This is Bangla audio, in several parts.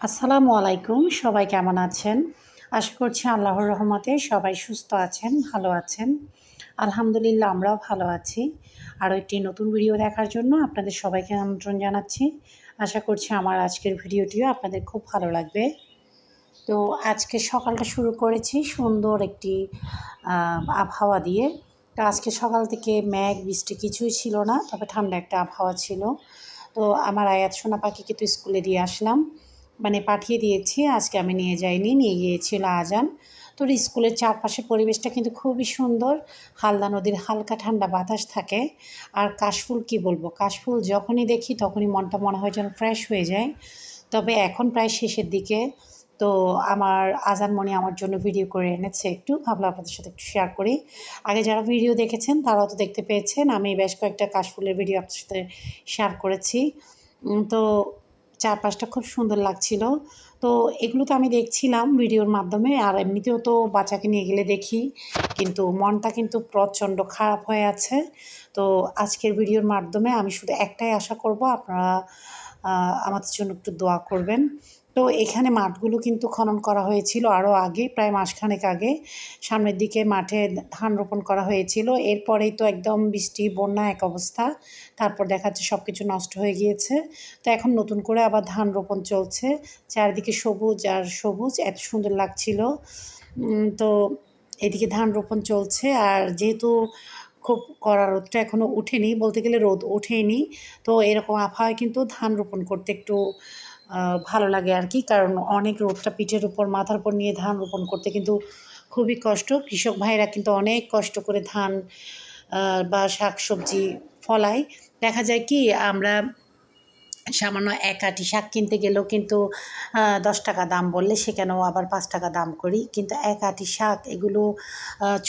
আসসালামু আলাইকুম। সবাই কেমন আছেন? আশা করছি আল্লাহর রহমতে সবাই সুস্থ আছেন, ভালো আছেন। আলহামদুলিল্লাহ আমরাও ভালো আছি। আরও একটি নতুন ভিডিও দেখার জন্য আপনাদের সবাইকে আমন্ত্রণ জানাচ্ছি। আশা করছি আমার আজকের ভিডিওটিও আপনাদের খুব ভালো লাগবে। তো আজকে সকালটা শুরু করেছি সুন্দর একটি আবহাওয়া দিয়ে। তো আজকে সকাল থেকে মেঘ বৃষ্টি কিছুই ছিল না, তবে ঠান্ডা একটা আবহাওয়া ছিল। তো আমার আয়াত সোনা পাখিকে তো স্কুলে দিয়ে আসলাম, মানে পাঠিয়ে দিয়েছি। আজকে আমি নিয়ে যাইনি, নিয়ে গিয়েছিল আজান। তো স্কুলের চারপাশে পরিবেশটা কিন্তু খুবই সুন্দর। হালদা নদীর হালকা ঠান্ডা বাতাস থাকে। আর কাশফুল কি বলবো, কাশফুল যখনই দেখি তখনই মনটা মনে হয় যেন ফ্রেশ হয়ে যায়। তবে এখন প্রায় শেষের দিকে। তো আমার আজানমণি আমার জন্য ভিডিও করে এনেছে একটু, ভাবলাম আপনাদের সাথে একটু শেয়ার করি। আগে যারা ভিডিও দেখেছেন তারাও তো দেখতে পেয়েছেন, আমি বেশ কয়েকটা কাশফুলের ভিডিও আপনার সাথে শেয়ার করেছি। তো চারপাশটা খুব সুন্দর লাগছিল। তো এগুলো তো আমি দেখছিলাম ভিডিওর মাধ্যমে, আর এমনিতেও তো বাচ্চাকে নিয়ে গেলে দেখি, কিন্তু মনটা কিন্তু প্রচণ্ড খারাপ হয়ে আছে। তো আজকের ভিডিওর মাধ্যমে আমি শুধু একটাই আশা করব, আপনারা আমাদের জন্য একটু দোয়া করবেন। তো এখানে মাঠগুলো কিন্তু খনন করা হয়েছিল আরও আগে, প্রায় মাসখানেক আগে। সামনের দিকে মাঠে ধান রোপণ করা হয়েছিল, এরপরেই তো একদম বৃষ্টি বন্যা এক অবস্থা। তারপর দেখা যাচ্ছে সব কিছু নষ্ট হয়ে গিয়েছে। তো এখন নতুন করে আবার ধান রোপণ চলছে। চারিদিকে সবুজ আর সবুজ, এত সুন্দর লাগছিল। তো এদিকে ধান রোপণ চলছে, আর যেহেতু খুব কড়া রোদটা এখনও ওঠেনি, বলতে গেলে রোদ ওঠেনি। তো এরকম আবহাওয়ায় কিন্তু ধান রোপণ করতে একটু ভালো লাগে আর কি, কারণ অনেক রোদটা পিঠের উপর মাথার উপর নিয়ে ধান রোপণ করতে কিন্তু খুবই কষ্ট। কৃষক ভাইরা কিন্তু অনেক কষ্ট করে ধান বা শাকসবজি ফলায়। দেখা যায় কি, আমরা সামান্য এক আঁটি শাক কিনতে গেলেও কিন্তু ১০ টাকা দাম বললে সেখানেও আবার ৫ টাকা দাম করি। কিন্তু এক আঁটি শাক এগুলো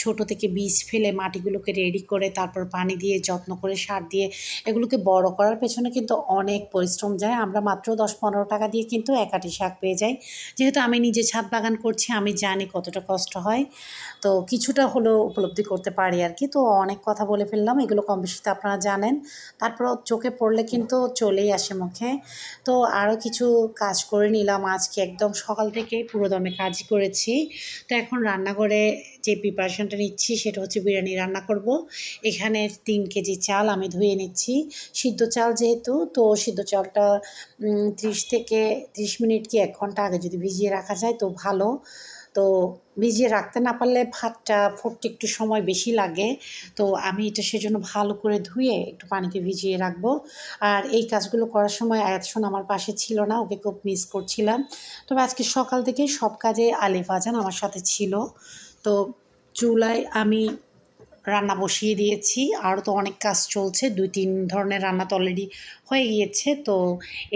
ছোটো থেকে বীজ ফেলে মাটিগুলোকে রেডি করে তারপর পানি দিয়ে যত্ন করে সার দিয়ে এগুলোকে বড় করার পেছনে কিন্তু অনেক পরিশ্রম যায়। আমরা মাত্র ১০-১৫ টাকা দিয়ে কিন্তু এক আঁটি শাক পেয়ে যাই। যেহেতু আমি নিজে ছাদ বাগান করছি, আমি জানি কতটা কষ্ট হয়। তো কিছুটা হলেও উপলব্ধি করতে পারি আর কি। তো অনেক কথা বলে ফেললাম, এগুলো কম বেশি তো আপনারা জানেন। তারপরেও চোখে পড়লে কিন্তু চলেই আসে মুখে। তো আরও কিছু কাজ করে নিলাম আজকে, একদম সকাল থেকেই পুরোদমে কাজই করেছি। তো এখন রান্নাঘরে যে প্রিপারেশনটা নিচ্ছি সেটা হচ্ছে বিরিয়ানি রান্না করব। এখানে ৩ কেজি চাল আমি ধুয়ে নিচ্ছি। সিদ্ধ চাল যেহেতু, তো সিদ্ধ চালটা ৩০ থেকে ৩০ মিনিট কি ১ ঘন্টা আগে যদি ভিজিয়ে রাখা যায় তো ভালো। তো ভিজিয়ে রাখতে না পারলে ভাতটা ফুটতে একটু সময় বেশি লাগে। তো আমি এটা সেজন্য ভালো করে ধুয়ে একটু পানিতে ভিজিয়ে রাখবো। আর এই কাজগুলো করার সময় আয়াত সোনা আমার পাশে ছিল না, ওকে খুব মিস করছিলাম। তবে আজকে সকাল থেকেই সব কাজে আলিফ আজান আমার সাথে ছিল। তো চুলায় আমি রান্না বসিয়ে দিয়েছি। আরও তো অনেক কাজ চলছে, ২-৩ ধরনের রান্না তো অলরেডি হয়ে গিয়েছে। তো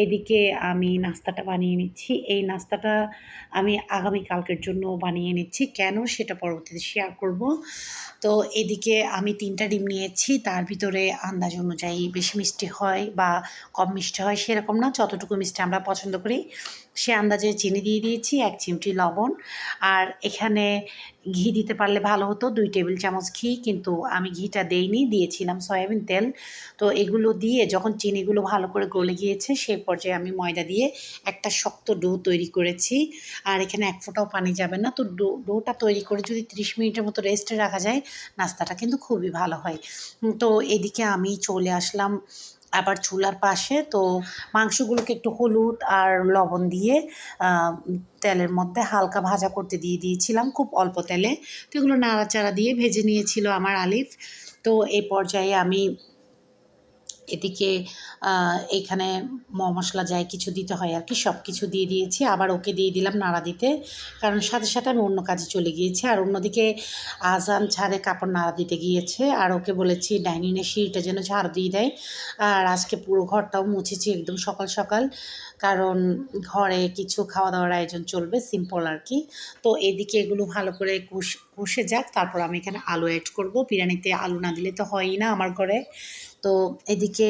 এদিকে আমি নাস্তাটা বানিয়ে নিচ্ছি। এই নাস্তাটা আমি আগামীকালকের জন্য বানিয়ে নিচ্ছি। কেন সেটা পরবর্তীতে শেয়ার করব। তো এদিকে আমি ৩টা ডিম নিয়েছি। তার ভিতরে আন্দাজ অনুযায়ী বেশি মিষ্টি হয় বা কম মিষ্টি হয় সেরকম না, যতটুকু মিষ্টি আমরা পছন্দ করি সে আন্দাজে চিনি দিয়ে দিয়েছি, ১ চিমটি লবণ। আর এখানে ঘি দিতে পারলে ভালো হতো, ২ টেবিল চামচ ঘি, কিন্তু আমি ঘিটা দেইনি, দিয়েছিলাম সয়াবিন তেল। তো এগুলো দিয়ে যখন চিনিগুলো ভালো করে গলে গিয়েছে সেই পর্যায়ে আমি ময়দা দিয়ে একটা শক্ত ডো তৈরি করেছি। আর এখানে এক ফোঁটাও পানি যাবে না। তো ডোটা তৈরি করে যদি ৩০ মিনিটের মতো রেস্টে রাখা যায়, নাস্তাটা কিন্তু খুবই ভালো হয়। তো এদিকে আমি চলে আসলাম আবার চুলার পাশে। তো মাংসগুলোকে একটু হলুদ আর লবণ দিয়ে তেলের মধ্যে হালকা ভাজা করতে দিয়ে দিয়েছিলাম, খুব অল্প তেলে। তো এগুলো নাড়াচাড়া দিয়ে ভেজে নিয়েছিল আমার আলিফ। তো এই পর্যায়ে আমি এদিকে এখানে মশলা যাই কিছু দিতে হয় আর কি সব কিছু দিয়ে দিয়েছি। আবার ওকে দিয়ে দিলাম নাড়া দিতে, কারণ সাথে সাথে আমি অন্য কাজে চলে গিয়েছি। আর অন্যদিকে আজান ছাদে কাপড় নাড়া দিতে গিয়েছে, আর ওকে বলেছি ডাইনিংয়ের সিঁড়িটা যেন ঝাড়ু দিয়ে দেয়। আর আজকে পুরো ঘরটাও মুছেছি একদম সকাল সকাল, কারণ ঘরে কিছু খাওয়া দাওয়ার আয়োজন চলবে, সিম্পল আর কি। তো এদিকে এগুলো ভালো করে কষে যাক, তারপর আমি এখানে আলু অ্যাড করব। বিরিয়ানিতে আলু না দিলে তো হয়ই না আমার ঘরে। তো এদিকে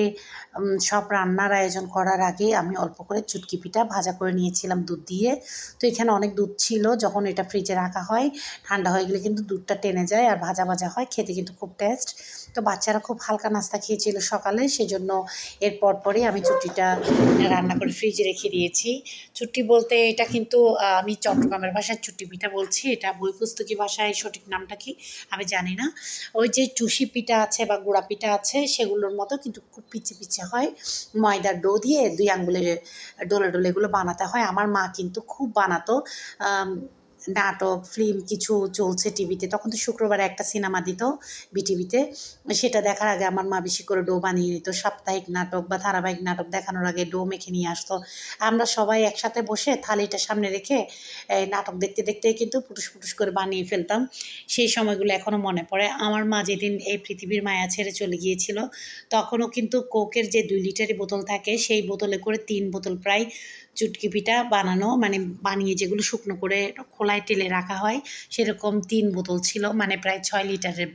সব রান্নার আয়োজন করার আগে আমি অল্প করে চুটকি পিঠা ভাজা করে নিয়েছিলাম দুধ দিয়ে। তো এখানে অনেক দুধ ছিল, যখন এটা ফ্রিজে রাখা হয় ঠান্ডা হয়ে গেলে কিন্তু দুধটা টেনে যায় আর ভাজা ভাজা হয়, খেতে কিন্তু খুব টেস্ট। তো বাচ্চারা খুব হালকা নাস্তা খেয়েছিল সকালে, সেজন্য এর পরপরই আমি চুটকিটা রান্না করে ফ্রিজে রেখে দিয়েছি। চুটকি বলতে এটা কিন্তু আমি চট্টগ্রামের ভাষায় চুট্টি পিঠা বলছি, এটা বই পুস্তকি ভাষায় সঠিক নামটা কি আমি জানি না। ওই যে চুষি পিঠা আছে বা গুঁড়া পিঠা আছে সেগুলোর মতো, কিন্তু খুব পিচে পিচে হয়, ময়দার ডো দিয়ে 2 আঙ্গুলের ডোলে ডোলে এগুলো বানাতে হয়। আমার মা কিন্তু খুব বানাতো। নাটক, ফিল্ম কিছু চলছে টিভিতে, তখন তো শুক্রবারে একটা সিনেমা দিত বিটিভিতে, সেটা দেখার আগে আমার মা বেশি করে ডো বানিয়ে নিত। সাপ্তাহিক নাটক বা ধারাবাহিক নাটক দেখানোর আগে ডো মেখে নিয়ে আসতো। আমরা সবাই একসাথে বসে থালিটা সামনে রেখে নাটক দেখতে দেখতে কিন্তু পুটুস পুটুস করে বানিয়ে ফেলতাম। সেই সময়গুলো এখনও মনে পড়ে। আমার মা যেদিন এই পৃথিবীর মায়া ছেড়ে চলে গিয়েছিল, তখনও কিন্তু কোকের যে 2 লিটারের বোতল থাকে সেই বোতলে করে 3 বোতল প্রায় চুটকি পিঠা বানানো, মানে বানিয়ে যেগুলো শুকনো করে খোলায় তেলে রাখা হয়, সেরকম 3 বোতল ছিল, মানে প্রায় 6 লিটারের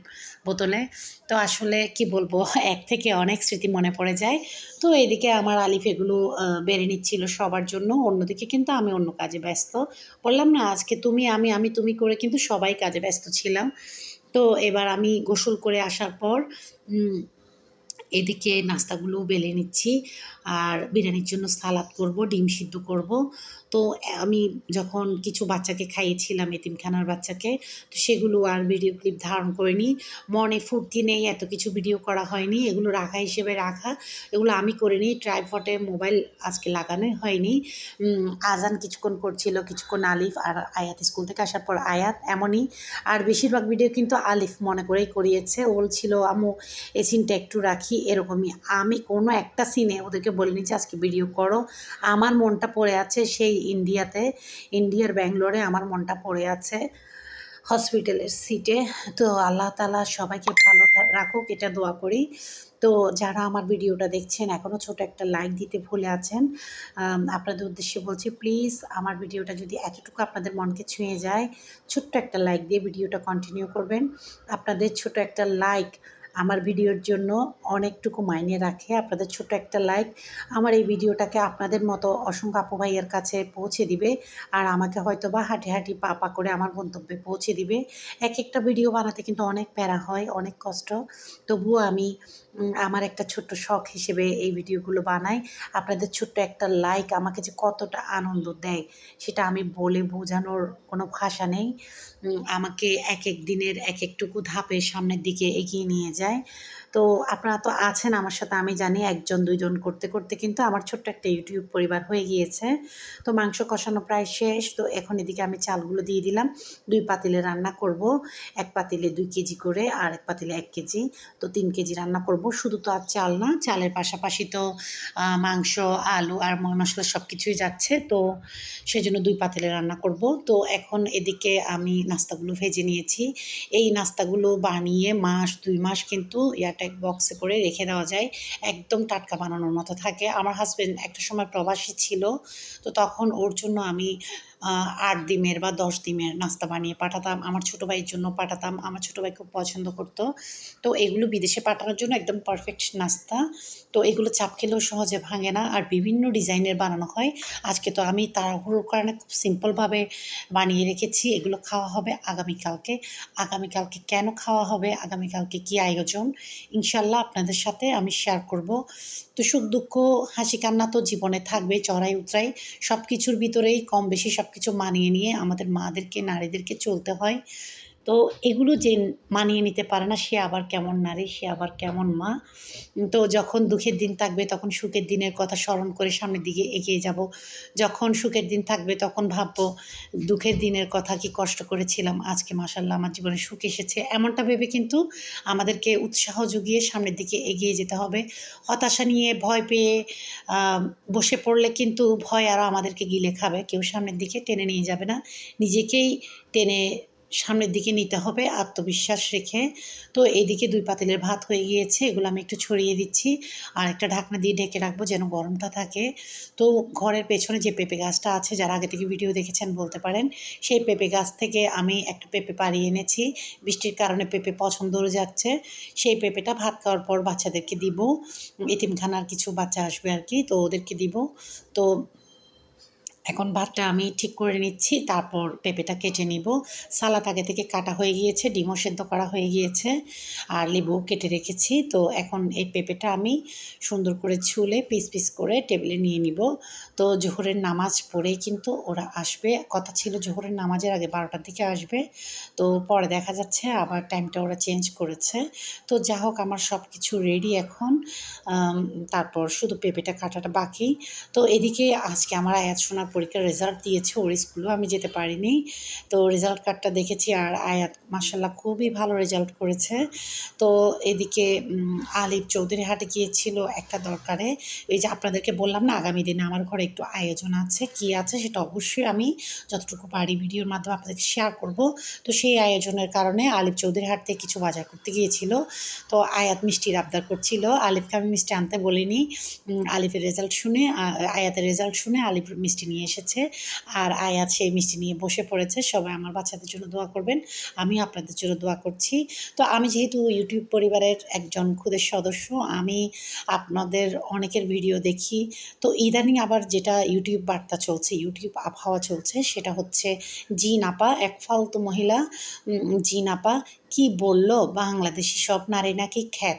বোতলে। তো আসলে কি বলবো, এক থেকে অনেক স্মৃতি মনে পড়ে যায়। তো এদিকে আমার আলিফ এগুলো বেড়ে নিচ্ছিল সবার জন্য, অন্যদিকে কিন্তু আমি অন্য কাজে ব্যস্ত। বললাম না আজকে তুমি আমি, আমি তুমি করে কিন্তু সবাই কাজে ব্যস্ত ছিলাম। তো এবার আমি গোসল করে আসার পর এদিকে নাস্তাগুলোও বেলে নিচ্ছি। আর বিরিয়ানির জন্য সালাদ করব, ডিম সিদ্ধ করব। তো আমি যখন কিছু বাচ্চাকে খাইয়েছিলাম, এতিমখানার বাচ্চাকে, তো সেগুলো আর ভিডিও ক্লিপ ধারণ করিনি। মনে ফুর্তি নেই, এত কিছু ভিডিও করা হয়নি, এগুলো রাখা হিসেবে রাখা। এগুলো আমি করিনি, ট্রাইপডে মোবাইল আজকে লাগানোই হয়নি। আজান কিছুক্ষণ করছিল, কিছুক্ষণ আলিফ, আর আয়াত স্কুল থেকে আসার পর আয়াত, এমনই। আর বেশিরভাগ ভিডিও কিন্তু আলিফ মনে করেই করিয়েছে। ও বলছিল আম্মু এই সিনটা একটু রাখি, এরকমই। আমি কোনো একটা সিনে ওদেরকে বলিনি যে আজকে ভিডিও করো। আমার মনটা পড়ে আছে সেই ইন্ডিয়ার ব্যাঙ্গালোরে আমার মনটা পড়ে আছে হসপিটালের সিটে। তো আল্লাহ তাআলা সবাইকে ভালো রাখুক, এটা দোয়া করি। তো যারা আমার ভিডিওটা দেখছেন এখনও ছোট একটা লাইক দিতে ভুলে আছেন, আপনাদের উদ্দেশ্যে বলছি প্লিজ আমার ভিডিওটা যদি এতটুকু আপনাদের মনকে ছুঁয়ে যায়, ছোট্ট একটা লাইক দিয়ে ভিডিওটা কন্টিনিউ করবেন। আপনাদের ছোট একটা লাইক আমার ভিডিওর জন্য অনেকটুকু মাইনে রাখে। আপনাদের ছোট একটা লাইক আমার এই ভিডিওটাকে আপনাদের মতো অসংখ্য আপু ভাইয়ের কাছে পৌঁছে দিবে, আর আমাকে হয়তোবা হাঁটি হাঁটি পা পা করে আমার গন্তব্যে পৌঁছে দিবে। এক একটা ভিডিও বানাতে কিন্তু অনেক প্যারা হয়, অনেক কষ্ট। তবুও আমি আমার একটা ছোট্ট শখ হিসেবে এই ভিডিওগুলো বানাই। আপনাদের ছোট্ট একটা লাইক আমাকে যে কতটা আনন্দ দেয় সেটা আমি বলে বোঝানোর কোনো ভাষা নেই। আমাকে একেক দিনের একেকটুকু ধাপের সামনের দিকে এগিয়ে নিয়ে যায়। তো আপনারা তো আছেন আমার সাথে আমি জানি, 1 জন 2 জন করতে করতে কিন্তু আমার ছোট্ট একটা ইউটিউব পরিবার হয়ে গিয়েছে। তো মাংস কষানো প্রায় শেষ। তো এখন এদিকে আমি চালগুলো দিয়ে দিলাম। 2 পাতিলে রান্না করব। 1 পাতিলে 2 কেজি করে আর 1 পাতিলে 1 কেজি। তো 3 কেজি রান্না করব। শুধু তো আর চাল না, চালের পাশাপাশি তো মাংস, আলু আর মশলা সব কিছুই যাচ্ছে। তো সেজন্য 2 পাতিলে রান্না করব। তো এখন এদিকে আমি নাস্তাগুলো ভেজে নিয়েছি। এই নাস্তাগুলো বানিয়ে 2 মাস কিন্তু এয়ারটাইট বক্সে করে রেখে দেওয়া যায়। একদম টাটকা বানানোর মতো থাকে। আমার হাসব্যান্ড একটা সময় প্রবাসী ছিল। তো তখন ওর জন্য আমি 8 ডিমের বা 10 ডিমের নাস্তা বানিয়ে পাঠাতাম। আমার ছোটো ভাইয়ের জন্য পাঠাতাম। আমার ছোটো ভাই খুব পছন্দ করত। তো এগুলো বিদেশে পাঠানোর জন্য একদম পারফেক্ট নাস্তা। তো এগুলো চাপ খেলেও সহজে ভাঙে না, আর বিভিন্ন ডিজাইনের বানানো হয়। আজকে তো আমি তাড়াহুড়োর কারণে খুব সিম্পলভাবে বানিয়ে রেখেছি। এগুলো খাওয়া হবে আগামীকালকে। আগামীকালকে কেন খাওয়া হবে, আগামীকালকে কী আয়োজন, ইনশাল্লাহ আপনাদের সাথে আমি শেয়ার করব। তো সুখ দুঃখ হাসি কান্না তো জীবনে থাকবে, চড়াই উতরাই সব কিছুর ভিতরেই কম বেশি সব কিছু মানিয়ে নিয়ে আমাদের মাদেরকে নারীদেরকে চলতে হয়। তো এগুলো যে মানিয়ে নিতে পারে না সে আবার কেমন নারী, সে আবার কেমন মা। তো যখন দুঃখের দিন থাকবে তখন সুখের দিনের কথা স্মরণ করে সামনের দিকে এগিয়ে যাব। যখন সুখের দিন থাকবে তখন ভাববো দুঃখের দিনের কথা, কি কষ্ট করেছিলাম, আজকে মাশাআল্লাহ আমার জীবনে সুখ এসেছে। এমনটা ভেবে কিন্তু আমাদেরকে উৎসাহ জুগিয়ে সামনের দিকে এগিয়ে যেতে হবে। হতাশা নিয়ে ভয় পেয়ে বসে পড়লে কিন্তু ভয় আরও আমাদেরকে গিলে খাবে। কেউ সামনের দিকে টেনে নিয়ে যাবে না, নিজেকেই টেনে সামনের দিকে নিতে হবে আত্মবিশ্বাস রেখে। তো এদিকে 2 পাতিলের ভাত হয়ে গিয়েছে, এগুলো আমি একটু ছড়িয়ে দিচ্ছি আর একটা ঢাকনা দিয়ে ঢেকে রাখবো যেন গরমটা থাকে। তো ঘরের পেছনে যে পেঁপে গাছটা আছে, যারা আগে থেকে ভিডিও দেখেছেন বলতে পারেন, সেই পেঁপে গাছ থেকে আমি একটা পেঁপে পাড়িয়ে এনেছি। বৃষ্টির কারণে পেঁপে পছন্দ হয়ে যাচ্ছে। সেই পেঁপেটা ভাত খাওয়ার পর বাচ্চাদেরকে দিব। এতিমখানার কিছু বাচ্চা আসবে আর কি, তো ওদেরকে দিব। তো এখন ভাতটা আমি ঠিক করে নিচ্ছি, তারপর পেঁপেটা কেটে নিব। সালাদ আগে থেকে কাটা হয়ে গিয়েছে, ডিমও সেদ্ধ করা হয়ে গিয়েছে আর লেবুও কেটে রেখেছি। তো এখন এই পেঁপেটা আমি সুন্দর করে ছুলে পিস পিস করে টেবিলে নিয়ে নিব। তো জোহরের নামাজ পড়েই কিন্তু ওরা আসবে, কথা ছিল জোহরের নামাজের আগে 12টার দিকে আসবে। তো পরে দেখা যাচ্ছে আবার টাইমটা ওরা চেঞ্জ করেছে। তো যা হোক, আমার সব কিছু রেডি এখন। তারপর শুধু পেঁপেটা কাটাটা বাকি। তো এদিকে আজকে আমার আয়াত সোনার পরীক্ষার রেজাল্ট দিয়েছে, ওর স্কুলেও আমি যেতে পারিনি। তো রেজাল্ট কার্ডটা দেখেছি আর আয়াত মাশাআল্লাহ খুবই ভালো রেজাল্ট করেছে। তো এদিকে আলিফ চৌধুরীহাটে গিয়েছিল একটা দরকারে। এই যে আপনাদেরকে বললাম না, আগামী দিনে আমার ঘরে একটু আয়োজন আছে, কী আছে সেটা অবশ্যই আমি যতটুকু পারি ভিডিওর মাধ্যমে আপনাদেরকে শেয়ার করব। তো সেই আয়োজনের কারণে আলিফ চৌধুরীহাট থেকে কিছু বাজার করতে গিয়েছিল। তো আয়াত মিষ্টির আবদার করছিল, আলিফকে আমি মিষ্টি আনতে বলিনি। আলিফের রেজাল্ট শুনে আয়াতের রেজাল্ট শুনে আলিফ মিষ্টি নিয়ে এসেছে আর আয়াত সেই মিষ্টি নিয়ে বসে পড়েছে। সবাই আমার বাচ্চাদের জন্য দোয়া করবেন, আমিও আপনাদের জন্য দোয়া করছি। তো আমি যেহেতু ইউটিউব পরিবারের একজন ক্ষুদে সদস্য, আমি আপনাদের অনেকের ভিডিও দেখি। তো ইদানিং আবার যেটা ইউটিউব বার্তা চলছে, ইউটিউব আবহাওয়া চলছে, সেটা হচ্ছে জিন আপা, এক ফালতু মহিলা জিন আপা কি বলল, বাংলাদেশি সব নারী নাকি খ্যাত।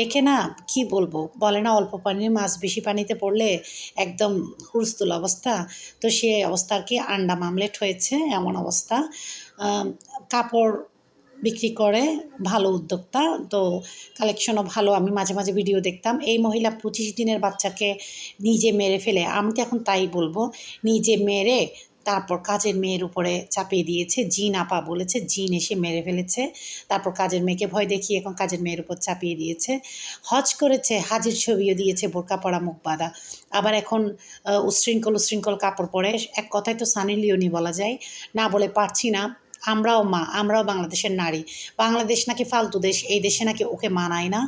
একে না কি বলবো, বলে না অল্প পানির মাছ বেশি পানিতে পড়লে একদম হুলস্থুল অবস্থা। তো সে অবস্থা আর কি, আন্ডা মামলেট হয়েছে এমন অবস্থা। কাপড় বিক্রি করে, ভালো উদ্যোক্তা। তো কালেকশনও ভালো, আমি মাঝে মাঝে ভিডিও দেখতাম। এই মহিলা 25 দিনের বাচ্চাকে নিজে মেরে ফেলে, আমি তো এখন তাই বলবো, নিজে মেরে তারপর কাজের মেয়ের উপরে চাপিয়ে দিয়েছে। জিন আপা বলেছে জিন এসে মেরে ফেলেছে, তারপর কাজের মেয়েকে ভয় দেখিয়ে এখন কাজের মেয়ের উপর চাপিয়ে দিয়েছে। হজ করেছে, হাজির ছবিও দিয়েছে, বোরকা পরা মুখ বাঁধা। আবার এখন উশৃঙ্খল উশৃঙ্খল কাপড় পরে, এক কথায় তো সানি লিওনি বলা যায়। না বলে পারছি না, আমরাও মা, আমরাও বাংলাদেশের নারী। বাংলাদেশ নাকি ফালতু দেশ, এই দেশে নাকি ওকে মানায় না।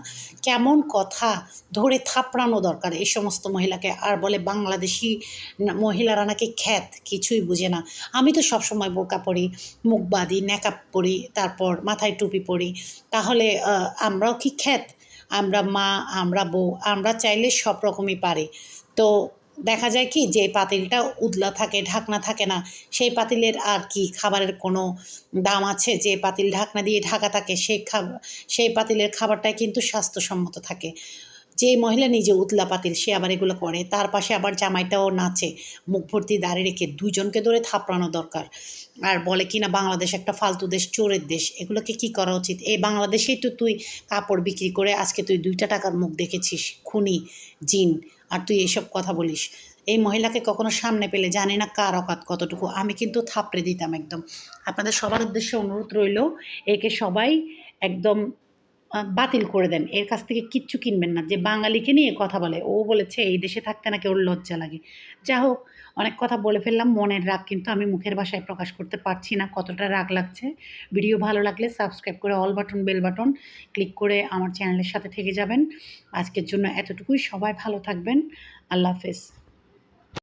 কেমন কথা, ধরে থাপড়ানো দরকার এই সমস্ত মহিলাকে। আর বলে বাংলাদেশি মহিলারা নাকি খ্যাত, কিছুই বুঝে না। আমি তো সবসময় বোরকা পরি, মুখ বাঁধি, নেকাব পরি, তারপর মাথায় টুপি পরি। তাহলে আমরাও কি খ্যাত? আমরা মা, আমরা বউ, আমরা চাইলে সব রকমই পারি। তো দেখা যায় কি, যে পাতিলটা উদলা থাকে, ঢাকনা থাকে না, সেই পাতিলের আর কি খাবারের কোনো দাম আছে? যে পাতিল ঢাকনা দিয়ে ঢাকা থাকে, সেই পাতিলের খাবারটাই কিন্তু স্বাস্থ্যসম্মত থাকে। যে মহিলা নিজে উতলা পাতিল, সে আবার এগুলো করে, তার পাশে আবার জামাইটাও নাচে মুখ ভর্তি দাঁড়িয়ে রেখে, দুজনকে ধরে থাপড়ানো দরকার। আর বলে কি না বাংলাদেশ একটা ফালতু দেশ, চোরের দেশ। এগুলোকে কি করা উচিত? এই বাংলাদেশেই তো তুই কাপড় বিক্রি করে আজকে তুই 2টা টাকার মুখ দেখেছিস, খুনি জিন, আর তুই এসব কথা বলিস। এই মহিলাকে কখনো সামনে পেলে জানি না কার অকাত কতটুকু, আমি কিন্তু থাপড়ে দিতাম একদম। আপনাদের সবার উদ্দেশ্যে অনুরোধ রইল, একে সবাই একদম বাতিল করে দেন, এর কাছ থেকে কিচ্ছু কিনবেন না। যে বাঙালিকে নিয়ে কথা বলে, ও বলেছে এই দেশে থাকতে নাকি ওর লজ্জা লাগে। যা হোক, অনেক কথা বলে ফেললাম, মনের রাগ কিন্তু আমি মুখের ভাষায় প্রকাশ করতে পারছি না কতটা রাগ লাগছে। ভিডিও ভালো লাগলে সাবস্ক্রাইব করে all button bell button click করে আমার চ্যানেলের সাথে থেকে যাবেন। আজকের জন্য এতটুকুই, সবাই ভালো থাকবেন, আল্লাহ হাফেজ।